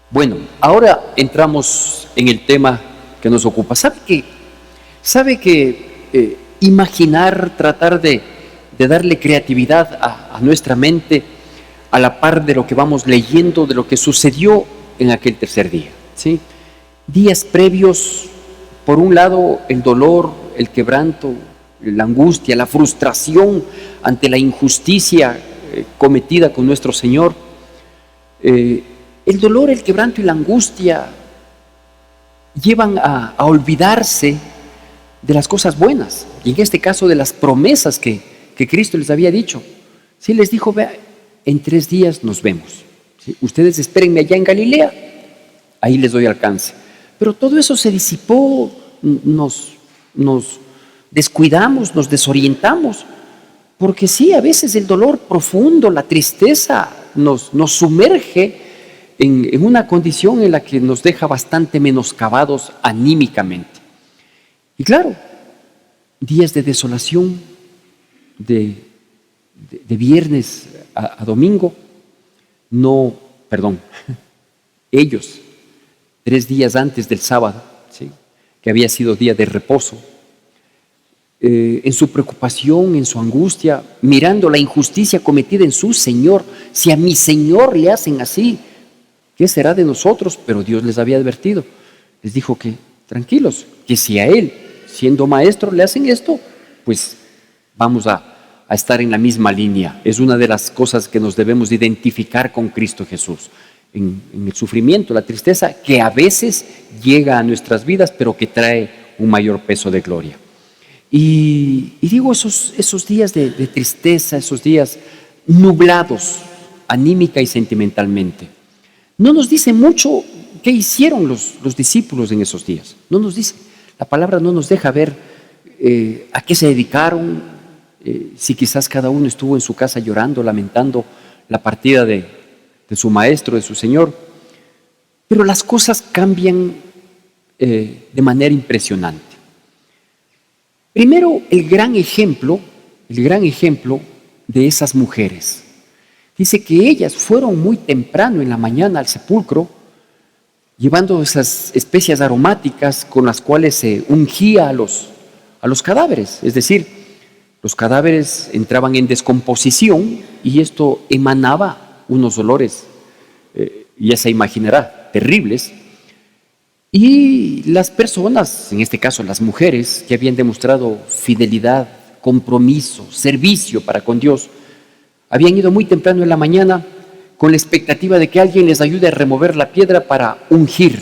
Bueno, ahora entramos en el tema que nos ocupa. ¿Sabe que imaginar, tratar de darle creatividad a nuestra mente a la par de lo que vamos leyendo, de lo que sucedió en aquel tercer día? ¿Sí? Días previos, por un lado, el dolor, el quebranto, la angustia, la frustración ante la injusticia cometida con nuestro Señor. El dolor, el quebranto y la angustia llevan a olvidarse de las cosas buenas, y en este caso de las promesas que Cristo les había dicho. Sí, les dijo: vea, en 3 días nos vemos. ¿Sí? Ustedes espérenme allá en Galilea, ahí les doy alcance. Pero todo eso se disipó, nos descuidamos, nos desorientamos, porque sí, a veces el dolor profundo, la tristeza nos sumerge en una condición en la que nos deja bastante menoscabados anímicamente. Y claro, días de desolación, de viernes a domingo, ellos, 3 días antes del sábado, ¿sí?, que había sido día de reposo, en su preocupación, en su angustia, mirando la injusticia cometida en su Señor. Si a mi Señor le hacen así, ¿qué será de nosotros? Pero Dios les había advertido, les dijo que tranquilos, que si a Él, siendo maestro, le hacen esto, pues vamos a estar en la misma línea. Es una de las cosas que nos debemos identificar con Cristo Jesús, en el sufrimiento, la tristeza que a veces llega a nuestras vidas, pero que trae un mayor peso de gloria. Y digo, esos días de tristeza, esos días nublados anímica y sentimentalmente, no nos dice mucho qué hicieron los discípulos en esos días. No nos dice, la palabra no nos deja ver a qué se dedicaron, si quizás cada uno estuvo en su casa llorando, lamentando la partida de su maestro, de su Señor. Pero las cosas cambian de manera impresionante. Primero, el gran ejemplo de esas mujeres. Dice que ellas fueron muy temprano en la mañana al sepulcro, llevando esas especias aromáticas con las cuales se ungía a los cadáveres. Es decir, los cadáveres entraban en descomposición y esto emanaba unos olores, ya se imaginará, terribles. Y las personas, en este caso las mujeres, que habían demostrado fidelidad, compromiso, servicio para con Dios, habían ido muy temprano en la mañana con la expectativa de que alguien les ayude a remover la piedra para ungir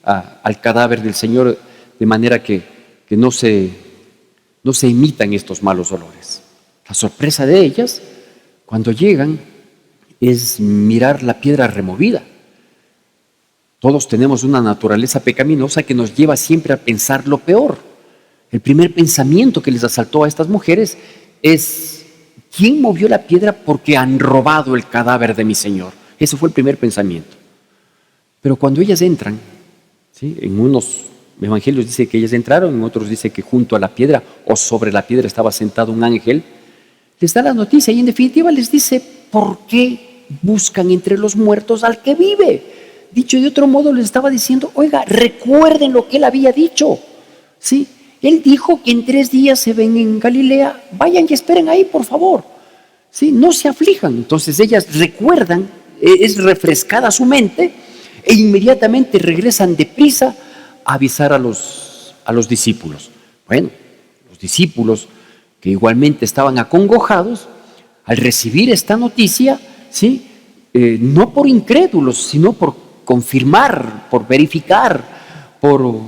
al cadáver del Señor, de manera que no se emitan estos malos olores. La sorpresa de ellas, cuando llegan, es mirar la piedra removida. Todos tenemos una naturaleza pecaminosa que nos lleva siempre a pensar lo peor. El primer pensamiento que les asaltó a estas mujeres es: ¿quién movió la piedra? Porque han robado el cadáver de mi Señor. Ese fue el primer pensamiento. Pero cuando ellas entran, ¿sí?, en unos evangelios dice que ellas entraron, en otros dice que junto a la piedra o sobre la piedra estaba sentado un ángel, les da la noticia y en definitiva les dice: ¿por qué buscan entre los muertos al que vive? Dicho de otro modo, les estaba diciendo: oiga, recuerden lo que él había dicho, ¿sí? Él dijo que en 3 días se ven en Galilea, vayan y esperen ahí, por favor, ¿sí? No se aflijan. Entonces ellas recuerdan, es refrescada su mente, e inmediatamente regresan deprisa a avisar a los discípulos. Bueno, los discípulos, que igualmente estaban acongojados, al recibir esta noticia, ¿sí?, no por incrédulos, sino por confirmar, por verificar, por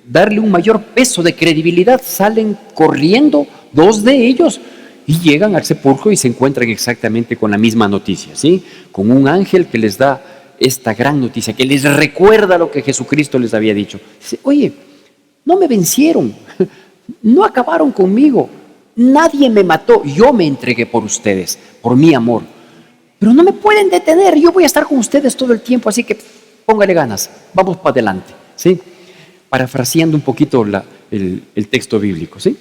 darle un mayor peso de credibilidad, salen corriendo 2 de ellos y llegan al sepulcro y se encuentran exactamente con la misma noticia, ¿sí?, con un ángel que les da esta gran noticia, que les recuerda lo que Jesucristo les había dicho. Dice: oye, no me vencieron, no acabaron conmigo, nadie me mató, yo me entregué por ustedes, por mi amor. Pero no me pueden detener, yo voy a estar con ustedes todo el tiempo, así que póngale ganas, vamos para adelante, ¿sí? Parafraseando un poquito el texto bíblico, ¿sí?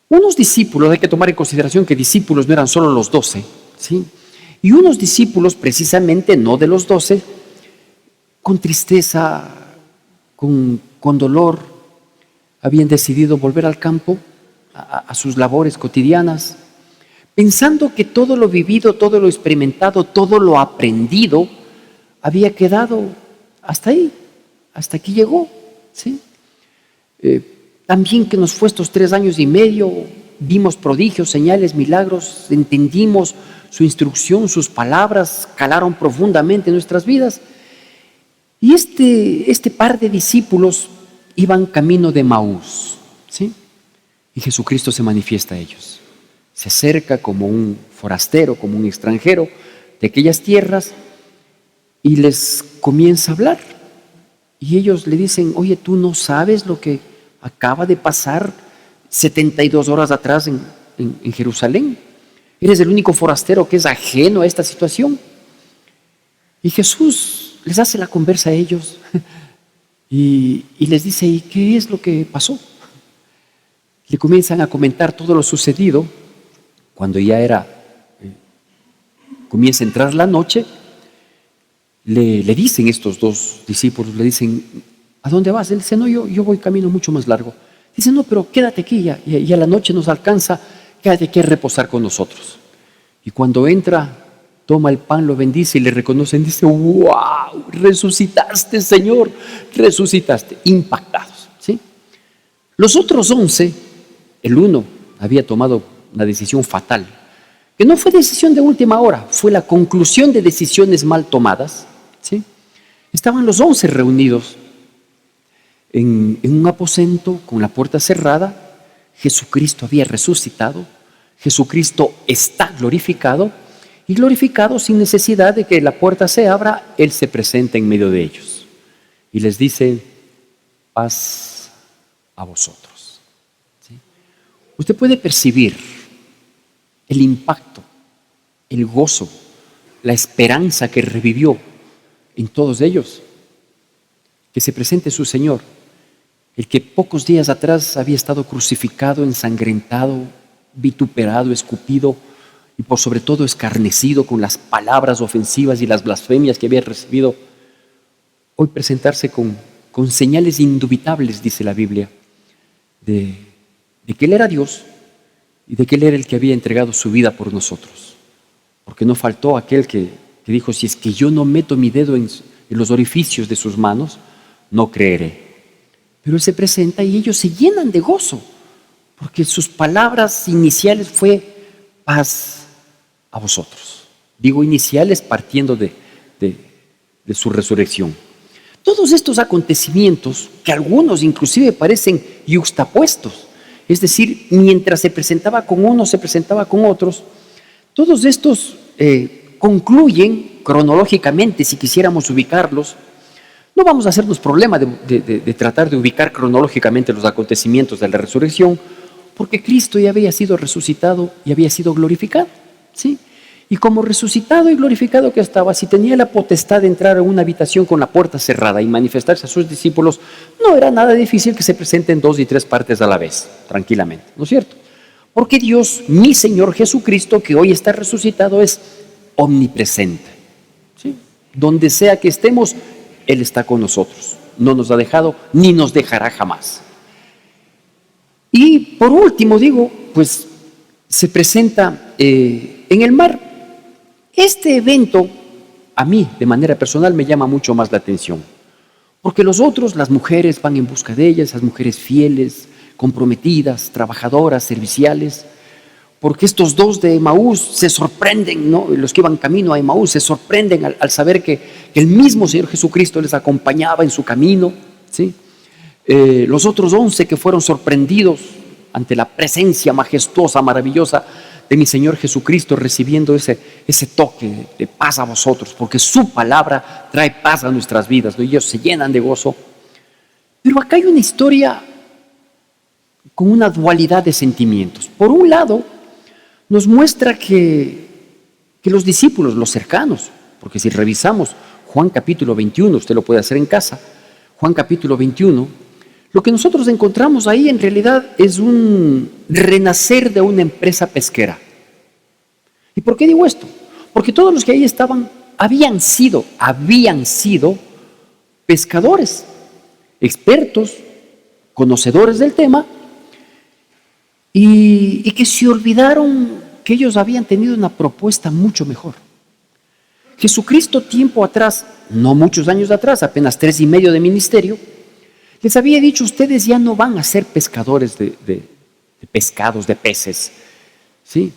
Unos discípulos, hay que tomar en consideración que discípulos no eran solo los 12, ¿sí? Y unos discípulos, precisamente no de los 12, con tristeza, con dolor, habían decidido volver al campo, a sus labores cotidianas, pensando que todo lo vivido, todo lo experimentado, todo lo aprendido había quedado hasta ahí, hasta aquí llegó, ¿sí? También que nos fue estos 3 años y medio, vimos prodigios, señales, milagros, entendimos su instrucción, sus palabras calaron profundamente en nuestras vidas. Y este par de discípulos iban camino de Emaús, ¿sí? Y Jesucristo se manifiesta a ellos. Se acerca como un forastero, como un extranjero de aquellas tierras y les comienza a hablar. Y ellos le dicen, oye, ¿tú no sabes lo que acaba de pasar 72 horas atrás en Jerusalén? Eres el único forastero que es ajeno a esta situación. Y Jesús les hace la conversa a ellos y les dice, ¿y qué es lo que pasó? Le comienzan a comentar todo lo sucedido. Cuando ya comienza a entrar la noche, le dicen estos 2 discípulos, le dicen, ¿a dónde vas? Él dice, no, yo voy camino mucho más largo. Dice, no, pero quédate aquí, ya la noche nos alcanza, quédate aquí a reposar con nosotros. Y cuando entra, toma el pan, lo bendice y le reconocen, dice, ¡wow! Resucitaste, Señor, resucitaste, impactados, ¿sí? Los otros 11, el uno había tomado una decisión fatal, que no fue decisión de última hora, fue la conclusión de decisiones mal tomadas, ¿sí? Estaban los 11 reunidos en un aposento con la puerta cerrada. Jesucristo había resucitado, Jesucristo está glorificado, y glorificado sin necesidad de que la puerta se abra, Él se presenta en medio de ellos y les dice, paz a vosotros, ¿sí? Usted puede percibir el impacto, el gozo, la esperanza que revivió en todos ellos. Que se presente su Señor, el que pocos días atrás había estado crucificado, ensangrentado, vituperado, escupido y por sobre todo escarnecido con las palabras ofensivas y las blasfemias que había recibido. Hoy presentarse con señales indubitables, dice la Biblia, de que Él era Dios y de que Él era el que había entregado su vida por nosotros. Porque no faltó aquel que dijo, si es que yo no meto mi dedo en los orificios de sus manos, no creeré. Pero Él se presenta y ellos se llenan de gozo, porque sus palabras iniciales fue paz a vosotros. Digo iniciales partiendo de su resurrección. Todos estos acontecimientos, que algunos inclusive parecen yuxtapuestos, es decir, mientras se presentaba con unos, se presentaba con otros, todos estos concluyen cronológicamente, si quisiéramos ubicarlos. No vamos a hacernos problema de tratar de ubicar cronológicamente los acontecimientos de la resurrección, porque Cristo ya había sido resucitado y había sido glorificado, ¿sí? Y como resucitado y glorificado que estaba, si tenía la potestad de entrar a una habitación con la puerta cerrada y manifestarse a sus discípulos, no era nada difícil que se presenten 2 y 3 partes a la vez, tranquilamente, ¿no es cierto? Porque Dios, mi Señor Jesucristo, que hoy está resucitado, es omnipresente, ¿sí? Donde sea que estemos, Él está con nosotros. No nos ha dejado ni nos dejará jamás. Y por último, pues se presenta en el mar. Este evento, a mí, de manera personal, me llama mucho más la atención. Porque los otros, las mujeres van en busca de ellas, esas mujeres fieles, comprometidas, trabajadoras, serviciales. Porque estos 2 de Emaús se sorprenden, ¿no? Los que iban camino a Emaús se sorprenden al saber que el mismo Señor Jesucristo les acompañaba en su camino, ¿sí? Los otros 11 que fueron sorprendidos ante la presencia majestuosa, maravillosa de mi Señor Jesucristo, recibiendo ese toque de paz a vosotros, porque su palabra trae paz a nuestras vidas, ¿no? Y ellos se llenan de gozo. Pero acá hay una historia con una dualidad de sentimientos. Por un lado, nos muestra que los discípulos, los cercanos, porque si revisamos Juan capítulo 21, usted lo puede hacer en casa, Juan capítulo 21, lo que nosotros encontramos ahí en realidad es un renacer de una empresa pesquera. ¿Y por qué digo esto? Porque todos los que ahí estaban habían sido pescadores, expertos, conocedores del tema, y que se olvidaron que ellos habían tenido una propuesta mucho mejor. Jesucristo tiempo atrás, no muchos años atrás, apenas 3 y medio de ministerio, les había dicho: ustedes ya no van a ser pescadores de pescados, de peces, ¿sí?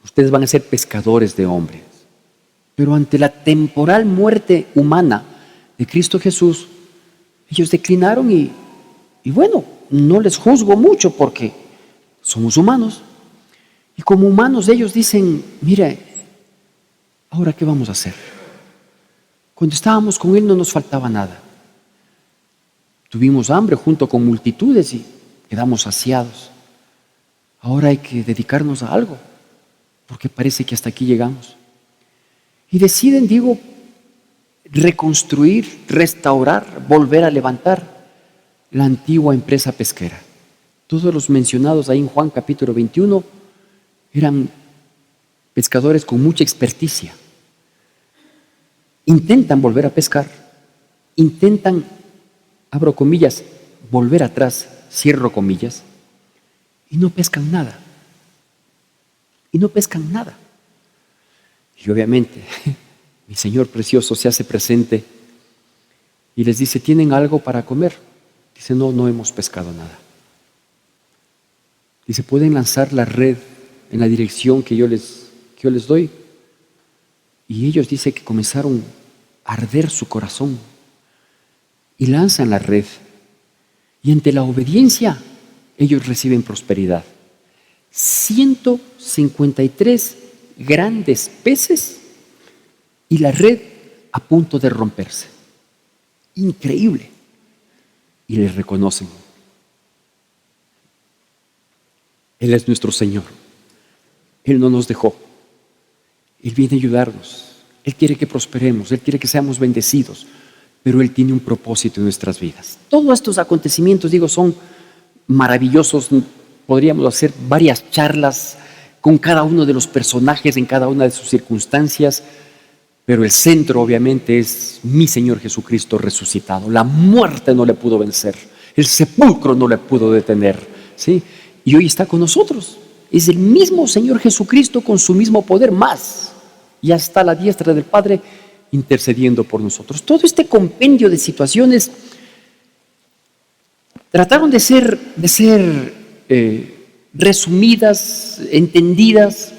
Ustedes van a ser pescadores de hombres. Pero ante la temporal muerte humana de Cristo Jesús, ellos declinaron y bueno, no les juzgo mucho porque somos humanos. Y como humanos ellos dicen: mire, ¿ahora qué vamos a hacer? Cuando estábamos con Él no nos faltaba nada. Tuvimos hambre junto con multitudes y quedamos saciados. Ahora hay que dedicarnos a algo, porque parece que hasta aquí llegamos. Y deciden, reconstruir, restaurar, volver a levantar la antigua empresa pesquera. Todos los mencionados ahí en Juan capítulo 21 eran pescadores con mucha experticia. Intentan volver a pescar, intentan, abro comillas, volver atrás, cierro comillas, y no pescan nada. Y no pescan nada. Y obviamente, mi Señor precioso se hace presente y les dice: ¿tienen algo para comer? Dice: no hemos pescado nada. Dice: ¿pueden lanzar la red en la dirección que yo les doy? Y ellos, dice, que comenzaron a arder su corazón y lanzan la red. Y ante la obediencia, ellos reciben prosperidad. 153 grandes peces y la red a punto de romperse. Increíble. Y les reconocen: Él es nuestro Señor. Él no nos dejó. Él viene a ayudarnos. Él quiere que prosperemos. Él quiere que seamos bendecidos. Pero Él tiene un propósito en nuestras vidas. Todos estos acontecimientos, son maravillosos. Podríamos hacer varias charlas con cada uno de los personajes en cada una de sus circunstancias, pero el centro obviamente es mi Señor Jesucristo resucitado. La muerte no le pudo vencer, el sepulcro no le pudo detener, ¿sí? Y hoy está con nosotros. Es el mismo Señor Jesucristo con su mismo poder más, y está a la diestra del Padre intercediendo por nosotros. Todo este compendio de situaciones trataron de ser resumidas, entendidas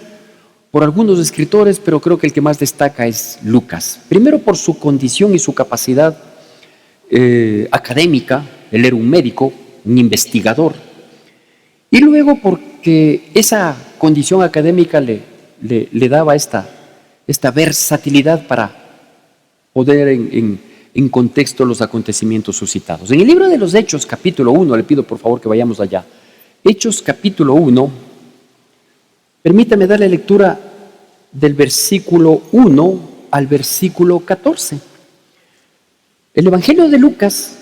por algunos escritores, pero creo que el que más destaca es Lucas. Primero por su condición y su capacidad académica. Él era un médico, un investigador, y luego porque esa condición académica le daba esta versatilidad para poder en contexto los acontecimientos suscitados. En el libro de los Hechos, capítulo 1, le pido por favor que vayamos allá. Hechos capítulo 1, permítame darle lectura del versículo 1 al versículo 14. El Evangelio de Lucas,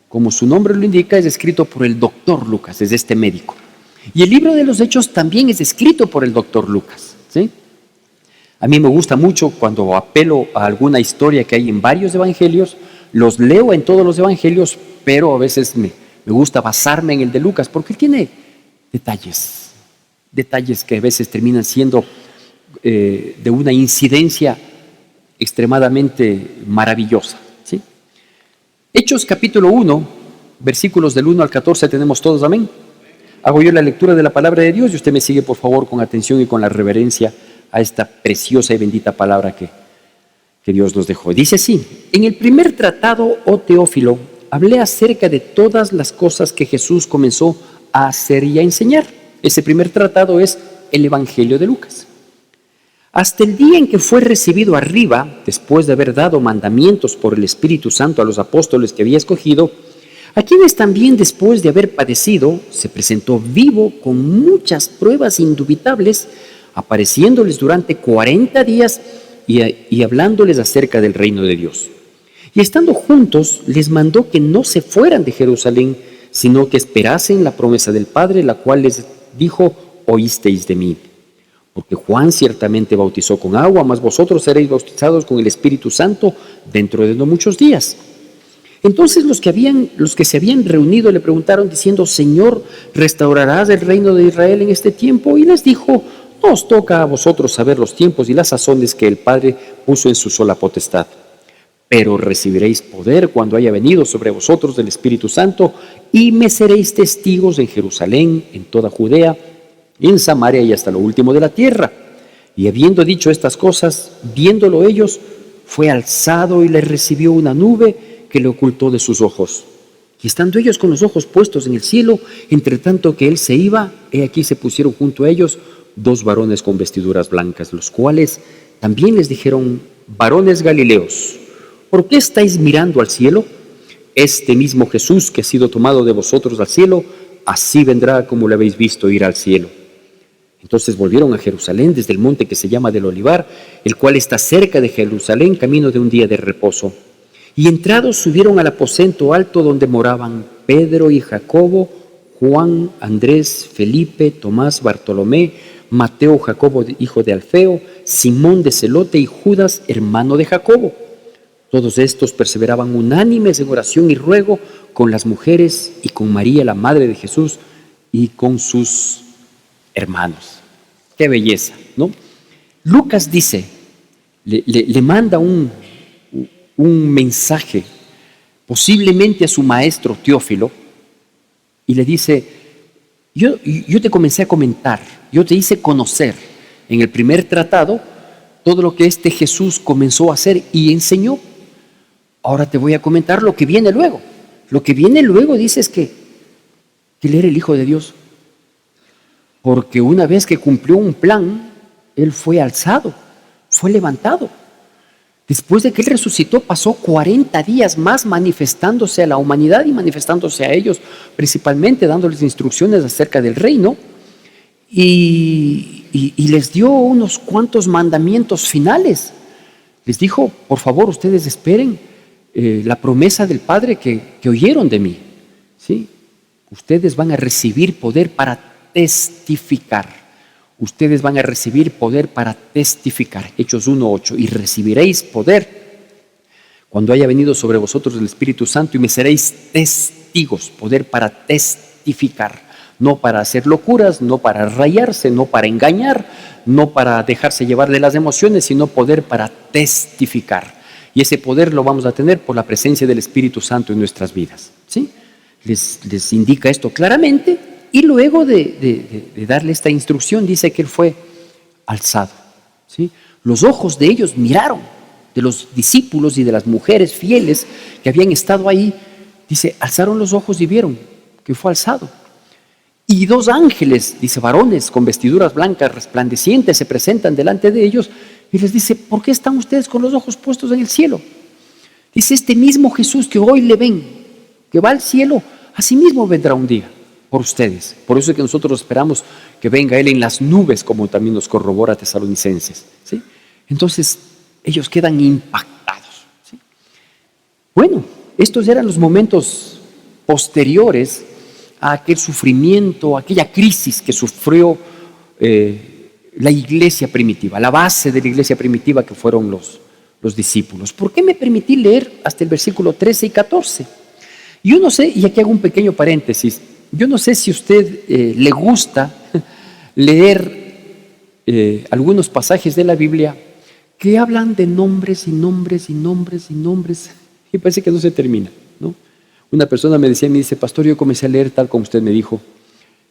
como su nombre lo indica, es escrito por el doctor Lucas, es este médico. Y el libro de los Hechos también es escrito por el doctor Lucas, ¿sí? A mí me gusta mucho cuando apelo a alguna historia que hay en varios evangelios, los leo en todos los evangelios, pero a veces me gusta basarme en el de Lucas, porque él tiene detalles que a veces terminan siendo de una incidencia extremadamente maravillosa, ¿sí? Hechos capítulo 1, versículos del 1 al 14 tenemos todos, amén. Hago yo la lectura de la palabra de Dios y usted me sigue por favor con atención y con la reverencia a esta preciosa y bendita palabra que Dios nos dejó. Dice así: en el primer tratado, oh Teófilo, hablé acerca de todas las cosas que Jesús comenzó a hacer y a enseñar. Ese primer tratado es el Evangelio de Lucas. Hasta el día en que fue recibido arriba, después de haber dado mandamientos por el Espíritu Santo a los apóstoles que había escogido, a quienes también después de haber padecido, se presentó vivo con muchas pruebas indubitables, apareciéndoles durante 40 días y hablándoles acerca del reino de Dios. Y estando juntos, les mandó que no se fueran de Jerusalén, sino que esperasen la promesa del Padre, la cual les dijo: oísteis de mí. Porque Juan ciertamente bautizó con agua, mas vosotros seréis bautizados con el Espíritu Santo dentro de no muchos días. Entonces los que se habían reunido le preguntaron diciendo: Señor, ¿restaurarás el reino de Israel en este tiempo? Y les dijo: no os toca a vosotros saber los tiempos y las sazones que el Padre puso en su sola potestad. Pero recibiréis poder cuando haya venido sobre vosotros el Espíritu Santo, y me seréis testigos en Jerusalén, en toda Judea, en Samaria y hasta lo último de la tierra. Y habiendo dicho estas cosas, viéndolo ellos, fue alzado y le recibió una nube que le ocultó de sus ojos. Y estando ellos con los ojos puestos en el cielo, entre tanto que él se iba, he aquí se pusieron junto a ellos 2 varones con vestiduras blancas, los cuales también les dijeron: varones Galileos, ¿por qué estáis mirando al cielo? Este mismo Jesús que ha sido tomado de vosotros al cielo, así vendrá como le habéis visto ir al cielo. Entonces volvieron a Jerusalén desde el monte que se llama del Olivar, el cual está cerca de Jerusalén, camino de un día de reposo. Y entrados subieron al aposento alto donde moraban Pedro y Jacobo, Juan, Andrés, Felipe, Tomás, Bartolomé, Mateo, Jacobo, hijo de Alfeo, Simón de Celote y Judas, hermano de Jacobo. Todos estos perseveraban unánimes en oración y ruego con las mujeres y con María, la madre de Jesús, y con sus hermanos. Qué belleza, ¿no? Lucas dice, le manda un mensaje, posiblemente a su maestro Teófilo, y le dice: yo te comencé a comentar, yo te hice conocer en el primer tratado todo lo que este Jesús comenzó a hacer y enseñó. Ahora te voy a comentar lo que viene luego. Lo que viene luego dice es que Él era el Hijo de Dios. Porque una vez que cumplió un plan, Él fue alzado, fue levantado. Después de que Él resucitó, pasó 40 días más manifestándose a la humanidad y manifestándose a ellos, principalmente dándoles instrucciones acerca del reino. Y les dio unos cuantos mandamientos finales. Les dijo: por favor, ustedes esperen la promesa del Padre que oyeron de mí, ¿sí? Ustedes van a recibir poder para testificar. Ustedes van a recibir poder para testificar. Hechos 1:8. Y recibiréis poder cuando haya venido sobre vosotros el Espíritu Santo, y me seréis testigos. Poder para testificar. No para hacer locuras, no para rayarse, no para engañar, no para dejarse llevar de las emociones, sino poder para testificar. Y ese poder lo vamos a tener por la presencia del Espíritu Santo en nuestras vidas, ¿sí? Les indica esto claramente, y luego de darle esta instrucción dice que Él fue alzado, ¿sí? Los ojos de ellos miraron, de los discípulos y de las mujeres fieles que habían estado ahí, dice, alzaron los ojos y vieron que fue alzado. Y 2 ángeles, dice, varones con vestiduras blancas resplandecientes se presentan delante de ellos y les dice: ¿por qué están ustedes con los ojos puestos en el cielo? Dice: este mismo Jesús que hoy le ven, que va al cielo, así mismo vendrá un día por ustedes. Por eso es que nosotros esperamos que venga Él en las nubes, como también nos corrobora Tesalonicenses, ¿sí? Entonces ellos quedan impactados, ¿sí? Bueno, estos eran los momentos posteriores a aquel sufrimiento, a aquella crisis que sufrió la iglesia primitiva, la base de la iglesia primitiva, que fueron los discípulos. ¿Por qué me permití leer hasta el versículo 13 y 14? Yo no sé, y aquí hago un pequeño paréntesis, yo no sé si a usted le gusta leer algunos pasajes de la Biblia que hablan de nombres y nombres y nombres y nombres, y parece que no se termina, ¿no? Una persona me dice: pastor, yo comencé a leer tal como usted me dijo,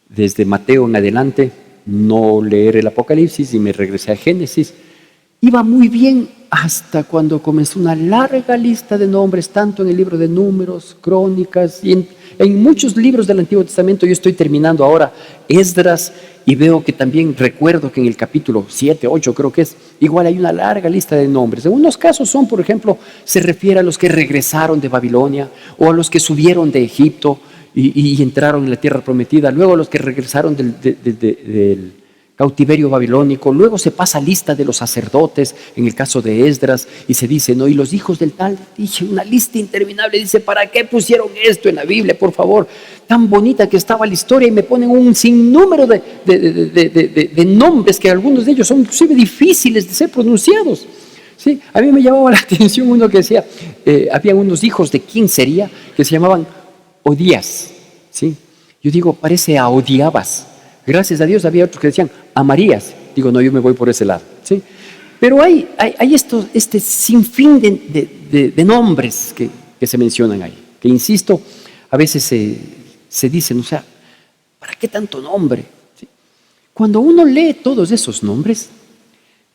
desde Mateo en adelante, no leer el Apocalipsis, y me regresé a Génesis. Iba muy bien hasta cuando comenzó una larga lista de nombres, tanto en el libro de Números, Crónicas, y en muchos libros del Antiguo Testamento. Yo estoy terminando ahora Esdras, y veo que también recuerdo que en el capítulo 7, 8 creo que es, igual hay una larga lista de nombres. En unos casos son, por ejemplo, se refiere a los que regresaron de Babilonia, o a los que subieron de Egipto y entraron en la tierra prometida, luego a los que regresaron del cautiverio babilónico. Luego se pasa lista de los sacerdotes, en el caso de Esdras, y se dice, ¿no? Y los hijos del tal, dije, una lista interminable. Dice, ¿para qué pusieron esto en la Biblia, por favor? Tan bonita que estaba la historia, y me ponen un sinnúmero de nombres, que algunos de ellos son inclusive difíciles de ser pronunciados. Sí, a mí me llamaba la atención uno que decía, había unos hijos de quién sería, que se llamaban Odías, ¿sí? Yo digo, parece a odiabas. Gracias a Dios había otros que decían amarías. Digo, no, yo me voy por ese lado, ¿sí? Pero hay este sinfín de nombres que se mencionan ahí, que insisto, a veces se dicen, o sea, ¿para qué tanto nombre? ¿Sí? Cuando uno lee todos esos nombres,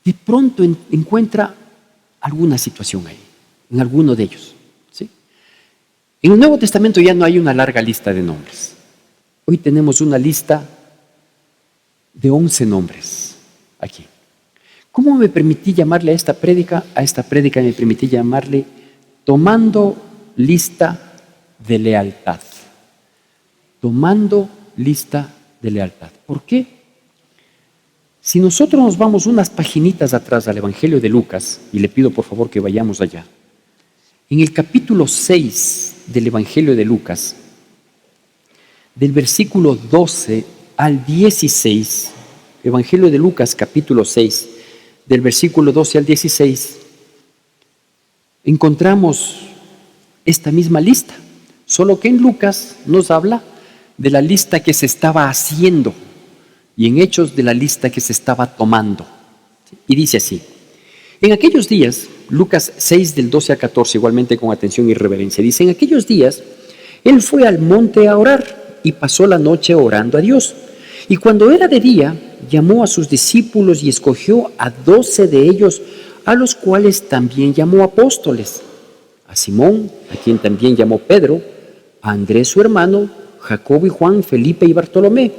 de pronto encuentra alguna situación ahí, en alguno de ellos, ¿sí? En el Nuevo Testamento ya no hay una larga lista de nombres. Hoy tenemos una lista de 11 nombres aquí. ¿Cómo me permití llamarle a esta prédica? A esta prédica me permití llamarle tomando lista de lealtad. Tomando lista de lealtad. ¿Por qué? Si nosotros nos vamos unas paginitas atrás al Evangelio de Lucas, y le pido por favor que vayamos allá, en el capítulo 6 del Evangelio de Lucas, del versículo 12 al 16, Evangelio de Lucas capítulo 6, del versículo 12 al 16, encontramos esta misma lista, solo que en Lucas nos habla de la lista que se estaba haciendo y en Hechos de la lista que se estaba tomando. Y dice así, en aquellos días, Lucas 6 del 12 al 14, igualmente con atención y reverencia, dice, en aquellos días, él fue al monte a orar y pasó la noche orando a Dios. Y cuando era de día, llamó a sus discípulos y escogió a 12 de ellos, a los cuales también llamó apóstoles. A Simón, a quien también llamó Pedro, a Andrés su hermano, Jacobo y Juan, Felipe y Bartolomé,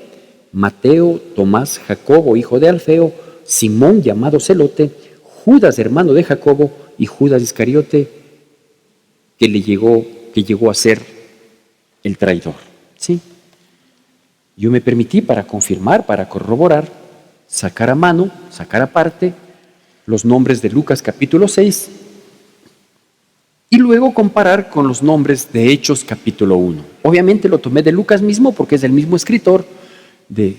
Mateo, Tomás, Jacobo, hijo de Alfeo, Simón llamado Celote, Judas, hermano de Jacobo, y Judas Iscariote, que llegó a ser el traidor. ¿Sí? Yo me permití, para confirmar, para corroborar, sacar a mano, sacar aparte los nombres de Lucas capítulo 6 y luego comparar con los nombres de Hechos capítulo 1. Obviamente lo tomé de Lucas mismo porque es el mismo escritor del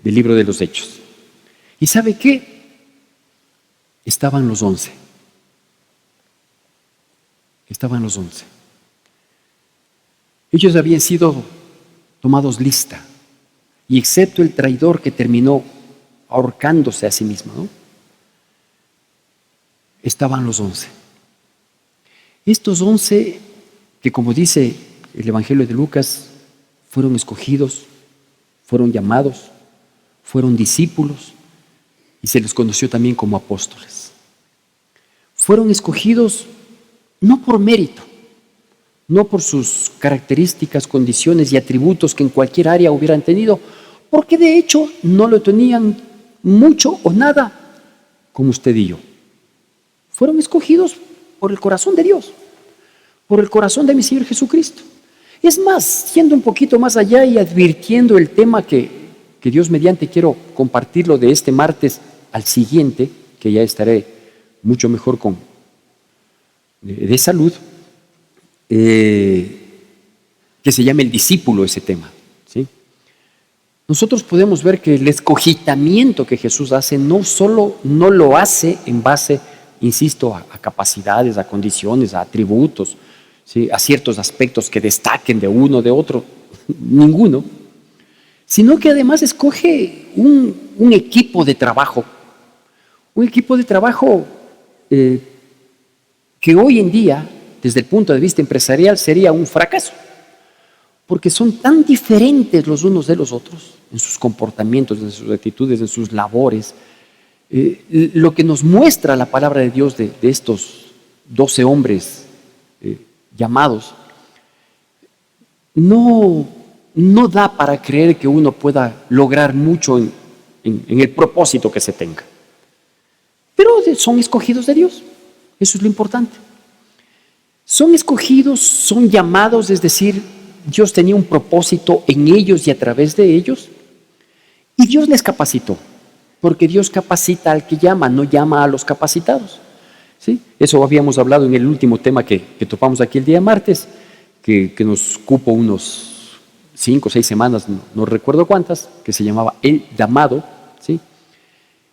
libro de los Hechos. ¿Y sabe qué? Estaban los 11. Estaban los 11. Ellos habían sido tomados lista, y excepto el traidor que terminó ahorcándose a sí mismo, ¿no? Estaban los 11. Estos 11 que, como dice el Evangelio de Lucas, fueron escogidos, fueron llamados, fueron discípulos y se les conoció también como apóstoles. Fueron escogidos no por mérito, no por sus características, condiciones y atributos que en cualquier área hubieran tenido, porque de hecho no lo tenían mucho o nada como usted y yo. Fueron escogidos por el corazón de Dios, por el corazón de mi Señor Jesucristo. Es más, siendo un poquito más allá y advirtiendo el tema que Dios mediante quiero compartirlo de este martes al siguiente, que ya estaré mucho mejor de salud, que se llama el discípulo ese tema, ¿sí? Nosotros podemos ver que el escogitamiento que Jesús hace no lo hace en base, insisto, a capacidades, a condiciones, a atributos, ¿sí? A ciertos aspectos que destaquen de uno o de otro, ninguno, sino que además escoge un equipo de trabajo, que hoy en día, desde el punto de vista empresarial, sería un fracaso, porque son tan diferentes los unos de los otros, en sus comportamientos, en sus actitudes, en sus labores. Lo que nos muestra la palabra de Dios de estos 12 hombres llamados, no da para creer que uno pueda lograr mucho en el propósito que se tenga. Pero son escogidos de Dios, eso es lo importante. Son escogidos, son llamados, es decir, Dios tenía un propósito en ellos y a través de ellos, y Dios les capacitó, porque Dios capacita al que llama, no llama a los capacitados. ¿Sí? Eso habíamos hablado en el último tema que topamos aquí el día martes, que nos cupo unos 5 o 6 semanas, no recuerdo cuántas, que se llamaba el llamado. ¿Sí?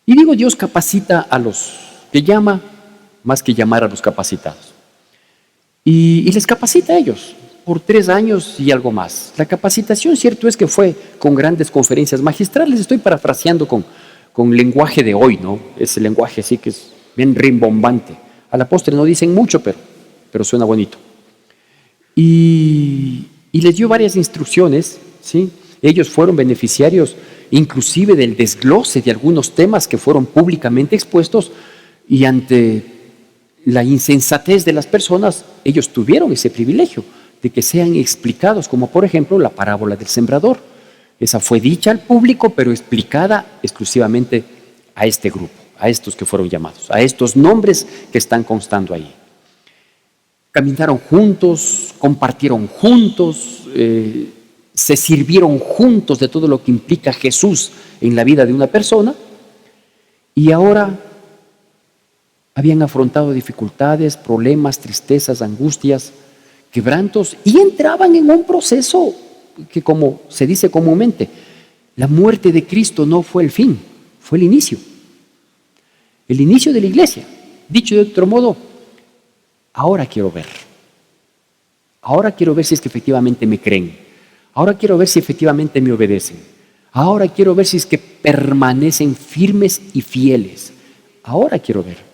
Y digo, Dios capacita a los que llama, más que llamar a los capacitados. Y les capacita a ellos por 3 años y algo más. La capacitación, cierto es que fue con grandes conferencias magistrales, estoy parafraseando con lenguaje de hoy, ¿no? Ese lenguaje así que es bien rimbombante. A la postre no dicen mucho, pero suena bonito. Y les dio varias instrucciones, ¿sí? Ellos fueron beneficiarios inclusive del desglose de algunos temas que fueron públicamente expuestos, y ante la insensatez de las personas, ellos tuvieron ese privilegio de que sean explicados, como por ejemplo la parábola del sembrador. Esa fue dicha al público, pero explicada exclusivamente a este grupo, a estos que fueron llamados, a estos nombres que están constando ahí. Caminaron juntos, compartieron juntos, se sirvieron juntos de todo lo que implica Jesús en la vida de una persona, y ahora habían afrontado dificultades, problemas, tristezas, angustias, quebrantos, y entraban en un proceso que, como se dice comúnmente, la muerte de Cristo no fue el fin, fue el inicio de la iglesia. Dicho de otro modo, ahora quiero ver si es que efectivamente me creen, ahora quiero ver si efectivamente me obedecen, ahora quiero ver si es que permanecen firmes y fieles, ahora quiero ver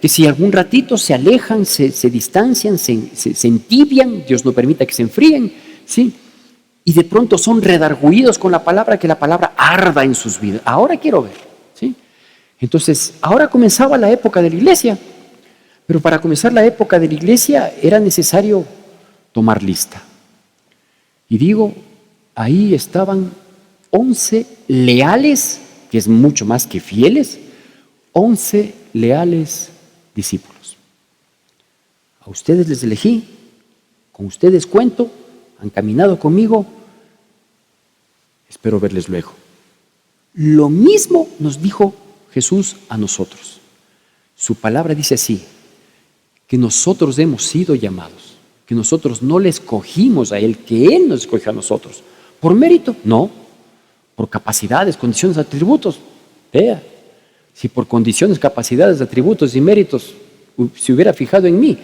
que si algún ratito se alejan, se distancian, se entibian, Dios no permita que se enfríen, ¿sí? Y de pronto son redargüidos con la palabra, que la palabra arda en sus vidas. Ahora quiero ver, ¿sí? Entonces, ahora comenzaba la época de la iglesia, pero para comenzar la época de la iglesia era necesario tomar lista. Y digo, ahí estaban 11 leales, que es mucho más que fieles, 11 leales discípulos. A ustedes les elegí, con ustedes cuento, han caminado conmigo, espero verles luego. Lo mismo nos dijo Jesús a nosotros. Su palabra dice así, que nosotros hemos sido llamados, que nosotros no le escogimos a Él, que Él nos escogió a nosotros. ¿Por mérito? No. Por capacidades, condiciones, atributos. Vea, si por condiciones, capacidades, atributos y méritos se hubiera fijado en mí,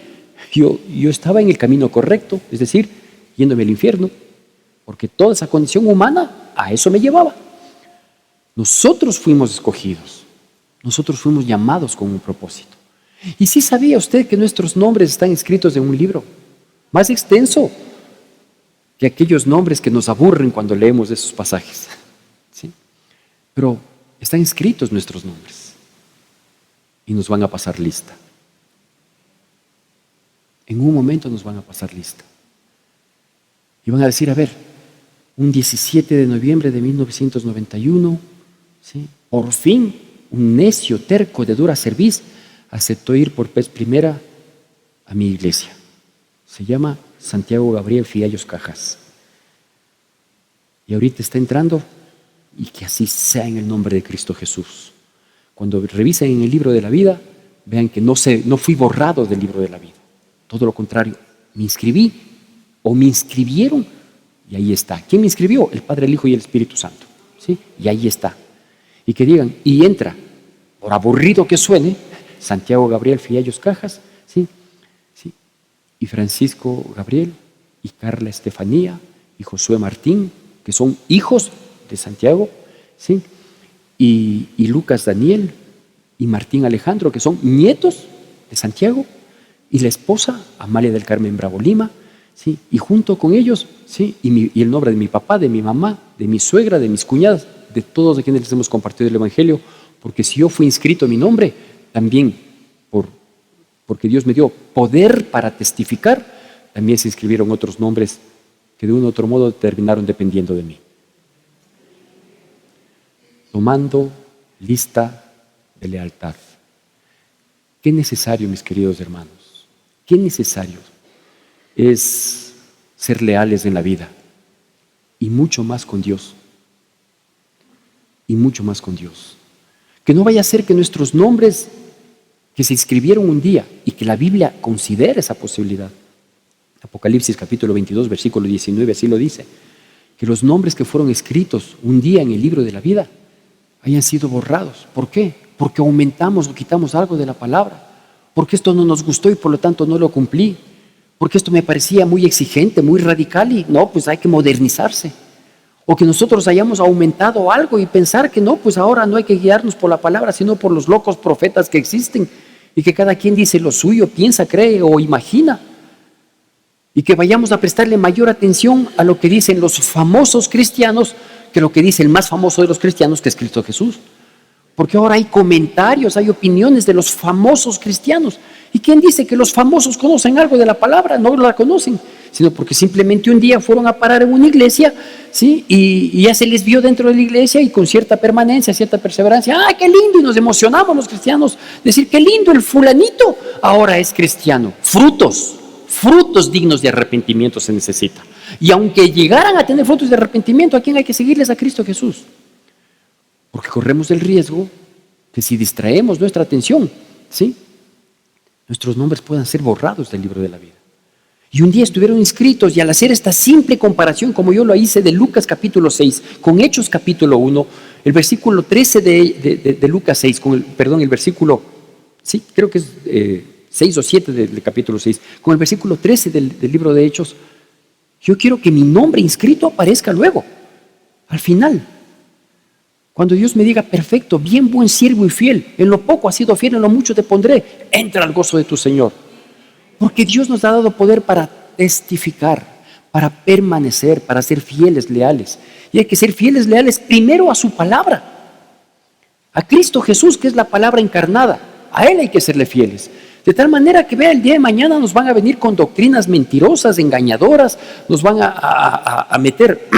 yo estaba en el camino correcto, es decir, yéndome al infierno, porque toda esa condición humana a eso me llevaba. Nosotros fuimos escogidos, nosotros fuimos llamados con un propósito. ¿Y sí sabía usted que nuestros nombres están escritos en un libro más extenso que aquellos nombres que nos aburren cuando leemos esos pasajes? ¿Sí? Pero están escritos nuestros nombres y nos van a pasar lista. En un momento nos van a pasar lista. Y van a decir, a ver, un 17 de noviembre de 1991, ¿sí? Por fin, un necio terco de dura cerviz aceptó ir por vez primera a mi iglesia. Se llama Santiago Gabriel Fiallos Cajas. Y ahorita está entrando, y que así sea en el nombre de Cristo Jesús. Cuando revisen en el libro de la vida, vean que no fui borrado del libro de la vida. Todo lo contrario, me inscribí o me inscribieron y ahí está. ¿Quién me inscribió? El Padre, el Hijo y el Espíritu Santo. ¿Sí? Y ahí está. Y que digan, y entra, por aburrido que suene, Santiago Gabriel Fiallos Cajas, ¿sí? ¿Sí? Y Francisco Gabriel, y Carla Estefanía, y Josué Martín, que son hijos de Santiago, ¿sí? Y Lucas Daniel, y Martín Alejandro, que son nietos de Santiago, y la esposa Amalia del Carmen Bravo Lima, ¿sí? Y junto con ellos, ¿sí? Y el nombre de mi papá, de mi mamá, de mi suegra, de mis cuñadas, de todos de quienes les hemos compartido el Evangelio, porque si yo fui inscrito mi nombre, también porque Dios me dio poder para testificar, también se inscribieron otros nombres que de un u otro modo terminaron dependiendo de mí. Tomando lista de lealtad. Qué necesario, mis queridos hermanos, qué necesario es ser leales en la vida, y mucho más con Dios, y mucho más con Dios. Que no vaya a ser que nuestros nombres que se inscribieron un día, y que la Biblia considera esa posibilidad. Apocalipsis capítulo 22, versículo 19, así lo dice, que los nombres que fueron escritos un día en el libro de la vida hayan sido borrados. ¿Por qué? porque aumentamos o quitamos algo de la palabra, porque esto no nos gustó y por lo tanto no lo cumplí, porque esto me parecía muy exigente, muy radical y no, pues hay que modernizarse. O que nosotros hayamos aumentado algo y pensar que no, pues ahora no hay que guiarnos por la palabra, sino por los locos profetas que existen y que cada quien dice lo suyo, piensa, cree o imagina. Y que vayamos a prestarle mayor atención a lo que dicen los famosos cristianos que lo que dice el más famoso de los cristianos, que es Cristo Jesús. Porque ahora hay comentarios, hay opiniones de los famosos cristianos. ¿Y quién dice que los famosos conocen algo de la palabra? No la conocen, sino porque simplemente un día fueron a parar en una iglesia, ¿sí? Y ya se les vio dentro de la iglesia y con cierta permanencia, cierta perseverancia. ¡Ah, qué lindo! Y nos emocionamos los cristianos, decir, qué lindo, el fulanito ahora es cristiano. Frutos dignos de arrepentimiento se necesita. Y aunque llegaran a tener frutos de arrepentimiento, ¿a quién hay que seguirles? A Cristo Jesús. Porque corremos el riesgo que si distraemos nuestra atención, ¿sí?, nuestros nombres puedan ser borrados del libro de la vida. Y un día estuvieron inscritos, y al hacer esta simple comparación, como yo lo hice de Lucas capítulo 6 con Hechos capítulo 1, el versículo 13 de Lucas 6, el versículo, sí, creo que es 6 o 7 del capítulo 6, con el versículo 13 del libro de Hechos, yo quiero que mi nombre inscrito aparezca luego, al final. Cuando Dios me diga, perfecto, bien buen siervo y fiel, en lo poco has sido fiel, en lo mucho te pondré, entra al gozo de tu Señor. Porque Dios nos ha dado poder para testificar, para permanecer, para ser fieles, leales. Y hay que ser fieles, leales primero a su palabra, a Cristo Jesús, que es la palabra encarnada. A Él hay que serle fieles. De tal manera que vea, el día de mañana nos van a venir con doctrinas mentirosas, engañadoras, nos van a meter...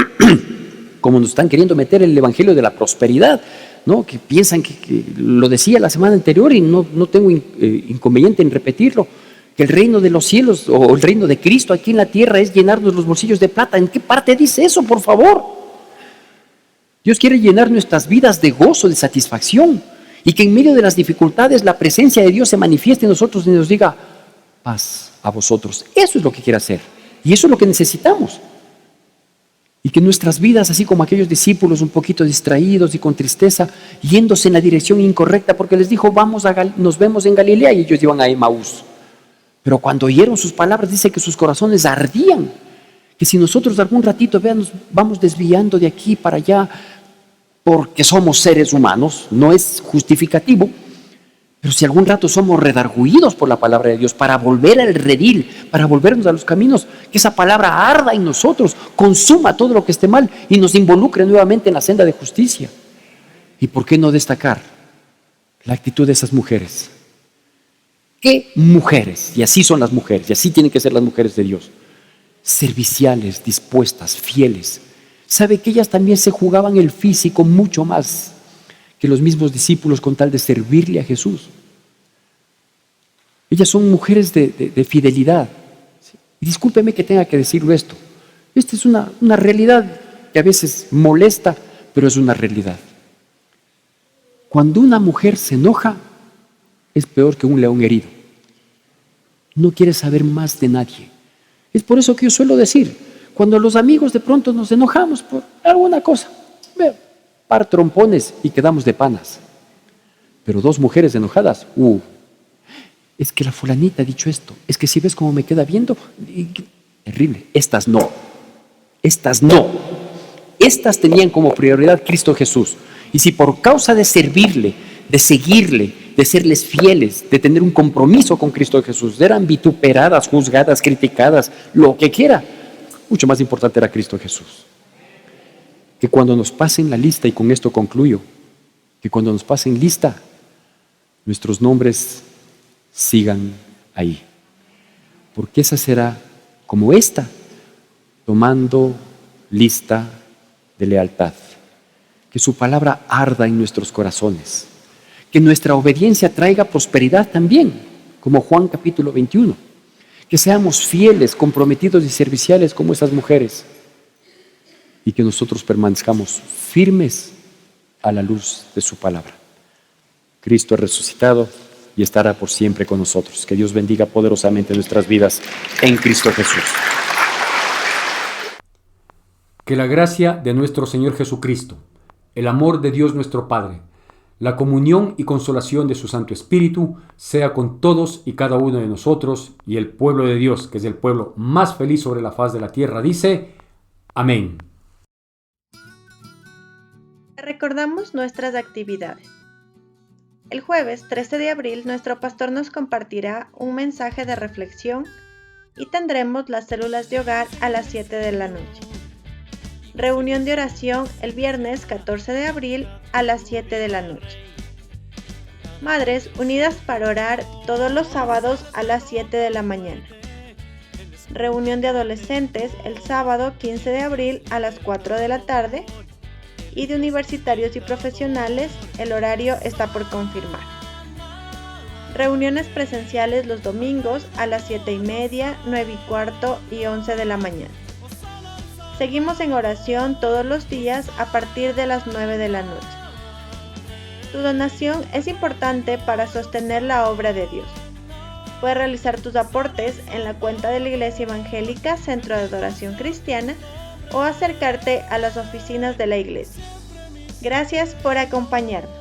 como nos están queriendo meter el evangelio de la prosperidad, ¿no? Que piensan que lo decía la semana anterior y no tengo inconveniente en repetirlo, que el reino de los cielos o el reino de Cristo aquí en la tierra es llenarnos los bolsillos de plata. ¿En qué parte dice eso, por favor? Dios quiere llenar nuestras vidas de gozo, de satisfacción, y que en medio de las dificultades la presencia de Dios se manifieste en nosotros y nos diga, paz a vosotros. Eso es lo que quiere hacer y eso es lo que necesitamos. Y que nuestras vidas, así como aquellos discípulos un poquito distraídos y con tristeza, yéndose en la dirección incorrecta, porque les dijo, nos vemos en Galilea, y ellos iban a Emaús. Pero cuando oyeron sus palabras, dice que sus corazones ardían, que si nosotros algún ratito, vean, nos vamos desviando de aquí para allá, porque somos seres humanos, no es justificativo, pero si algún rato somos redargüidos por la palabra de Dios para volver al redil, para volvernos a los caminos, que esa palabra arda en nosotros, consuma todo lo que esté mal y nos involucre nuevamente en la senda de justicia. ¿Y por qué no destacar la actitud de esas mujeres? ¿Qué mujeres? Y así son las mujeres, y así tienen que ser las mujeres de Dios. Serviciales, dispuestas, fieles. ¿Sabe que ellas también se jugaban el físico mucho más que los mismos discípulos con tal de servirle a Jesús? Ellas son mujeres de fidelidad. Y discúlpeme que tenga que decirlo esto. Esta es una realidad que a veces molesta, pero es una realidad. Cuando una mujer se enoja, es peor que un león herido. No quiere saber más de nadie. Es por eso que yo suelo decir, cuando los amigos de pronto nos enojamos por alguna cosa, par trompones y quedamos de panas. Pero dos mujeres enojadas, es que la fulanita ha dicho esto, es que si ves cómo me queda viendo, terrible. Estas no. Estas tenían como prioridad Cristo Jesús. Y si por causa de servirle, de seguirle, de serles fieles, de tener un compromiso con Cristo Jesús, eran vituperadas, juzgadas, criticadas, lo que quiera, mucho más importante era Cristo Jesús. Que cuando nos pasen la lista, y con esto concluyo, que cuando nos pasen lista, nuestros nombres sigan ahí. Porque esa será como esta, tomando lista de lealtad. Que su palabra arda en nuestros corazones. Que nuestra obediencia traiga prosperidad también, como Juan capítulo 21. Que seamos fieles, comprometidos y serviciales como esas mujeres. Y que nosotros permanezcamos firmes a la luz de su palabra. Cristo ha resucitado y estará por siempre con nosotros. Que Dios bendiga poderosamente nuestras vidas en Cristo Jesús. Que la gracia de nuestro Señor Jesucristo, el amor de Dios nuestro Padre, La comunión y consolación de su Santo Espíritu sea con todos y cada uno de nosotros, y el pueblo de Dios, que es el pueblo más feliz sobre la faz de la tierra, dice: Amén. Recordamos nuestras actividades. El jueves 13 de abril nuestro pastor nos compartirá un mensaje de reflexión y tendremos las células de hogar a las 7 de la noche. Reunión de oración el viernes 14 de abril a las 7 de la noche. Madres unidas para orar todos los sábados a las 7 de la mañana. Reunión de adolescentes el sábado 15 de abril a las 4 de la tarde. Y de universitarios y profesionales, el horario está por confirmar. Reuniones presenciales los domingos a las 7:30, 9:15 y 11 de la mañana. Seguimos en oración todos los días a partir de las 9 de la noche. Tu donación es importante para sostener la obra de Dios. Puedes realizar tus aportes en la cuenta de la Iglesia Evangélica Centro de Adoración Cristiana o acercarte a las oficinas de la iglesia. Gracias por acompañarnos.